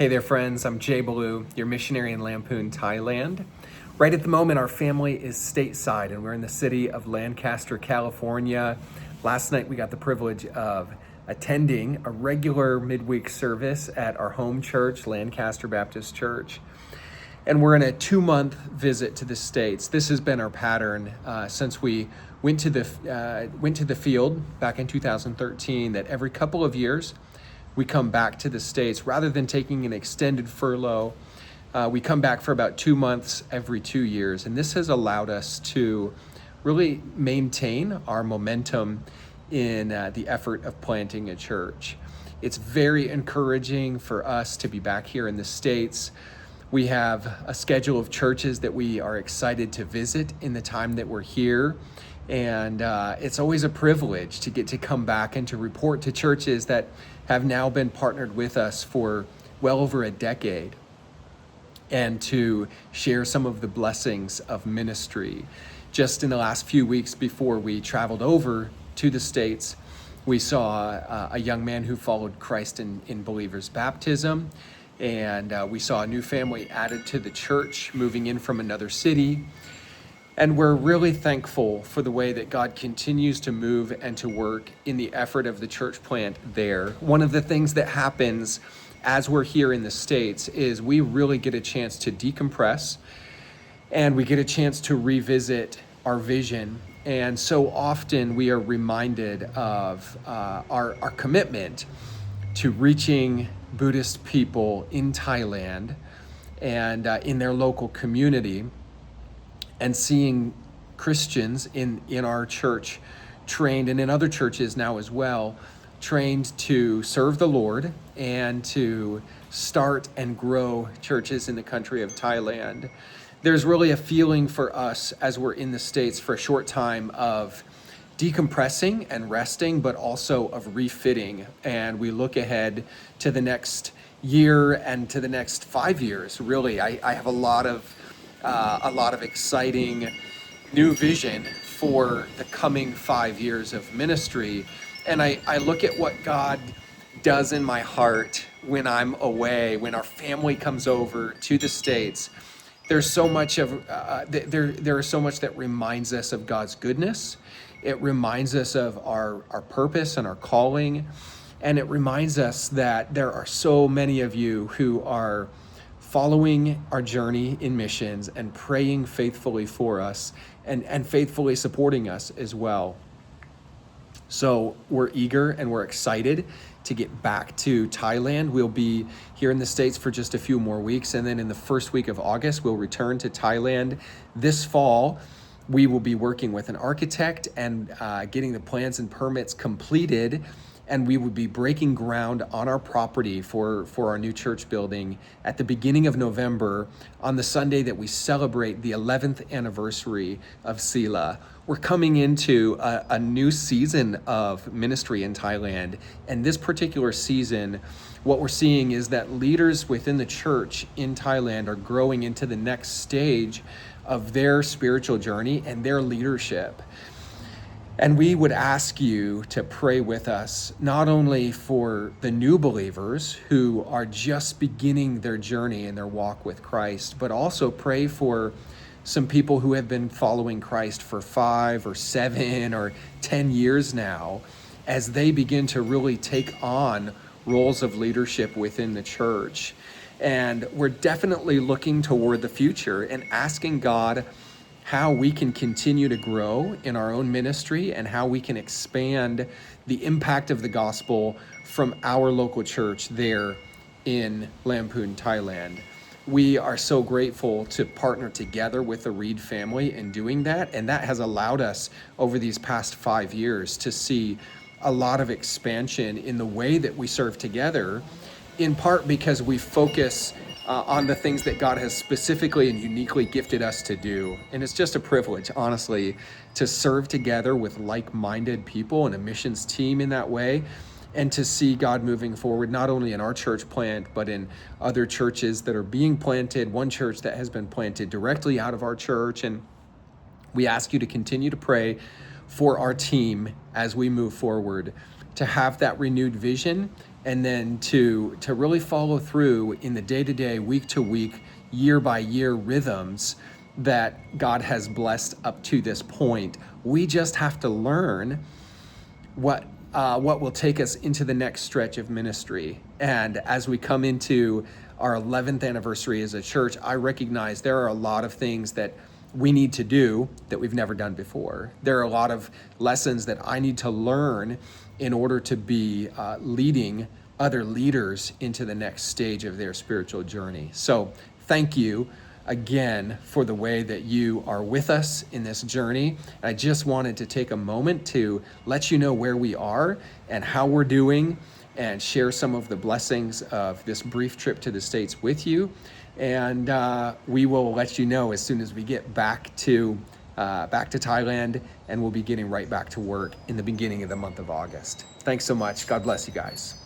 Hey there, friends. I'm Jay Ballou, your missionary in Lamphun, Thailand. Right at the moment, our family is stateside, and we're in the city of Lancaster, California. Last night, we got the privilege of attending a regular midweek service at our home church, Lancaster Baptist Church. And we're in a 2-month visit to the States. This has been our pattern since we went to the field back in 2013, that every couple of years, we come back to the States. Rather than taking an extended furlough, we come back for about 2 months every 2 years. And this has allowed us to really maintain our momentum in the effort of planting a church. It's very encouraging for us to be back here in the States. We have a schedule of churches that we are excited to visit in the time that we're here. And it's always a privilege to get to come back and to report to churches that have now been partnered with us for well over a decade, and to share some of the blessings of ministry. Just in the last few weeks before we traveled over to the States, we saw a young man who followed Christ in believer's baptism, and we saw a new family added to the church moving in from another city. And we're really thankful for the way that God continues to move and to work in the effort of the church plant there. One of the things that happens as we're here in the States is we really get a chance to decompress, and we get a chance to revisit our vision. And so often we are reminded of our commitment to reaching Buddhist people in Thailand and in their local community, and seeing Christians in our church trained, and in other churches now as well, trained to serve the Lord and to start and grow churches in the country of Thailand. There's really a feeling for us as we're in the States for a short time of decompressing and resting, but also of refitting. And we look ahead to the next year and to the next 5 years. Really, I have a lot of exciting new vision for the coming 5 years of ministry. And I look at what God does in my heart when I'm away, when our family comes over to the States. There's so much there is so much that reminds us of God's goodness. It reminds us of our purpose and our calling. And it reminds us that there are so many of you who are following our journey in missions and praying faithfully for us, and faithfully supporting us as well. So we're eager and we're excited to get back to Thailand. We'll be here in the States for just a few more weeks, and then in the first week of August, we'll return to Thailand. This fall, we will be working with an architect and getting the plans and permits completed, and we would be breaking ground on our property for our new church building at the beginning of November, on the Sunday that we celebrate the 11th anniversary of Sila. We're coming into a new season of ministry in Thailand, and this particular season, what we're seeing is that leaders within the church in Thailand are growing into the next stage of their spiritual journey and their leadership. And we would ask you to pray with us, not only for the new believers who are just beginning their journey in their walk with Christ, but also pray for some people who have been following Christ for 5 or 7 or 10 years now, as they begin to really take on roles of leadership within the church. And we're definitely looking toward the future and asking God how we can continue to grow in our own ministry, and how we can expand the impact of the gospel from our local church there in Lamphun, Thailand. We are so grateful to partner together with the Reed family in doing that, and that has allowed us over these past 5 years to see a lot of expansion in the way that we serve together, in part because we focus on the things that God has specifically and uniquely gifted us to do. And it's just a privilege, honestly, to serve together with like-minded people and a missions team in that way, and to see God moving forward, not only in our church plant, but in other churches that are being planted, one church that has been planted directly out of our church. And we ask you to continue to pray for our team as we move forward, to have that renewed vision and then to really follow through in the day-to-day, week-to-week, year-by-year rhythms that God has blessed up to this point. We just have to learn what will take us into the next stretch of ministry. And as we come into our 11th anniversary as a church, I recognize there are a lot of things that we need to do that we've never done before. There are a lot of lessons that I need to learn in order to be leading other leaders into the next stage of their spiritual journey. So thank you again for the way that you are with us in this journey. I just wanted to take a moment to let you know where we are and how we're doing, and share some of the blessings of this brief trip to the States with you. And we will let you know as soon as we get back to Thailand, and we'll be getting right back to work in the beginning of the month of August. Thanks so much. God bless you guys.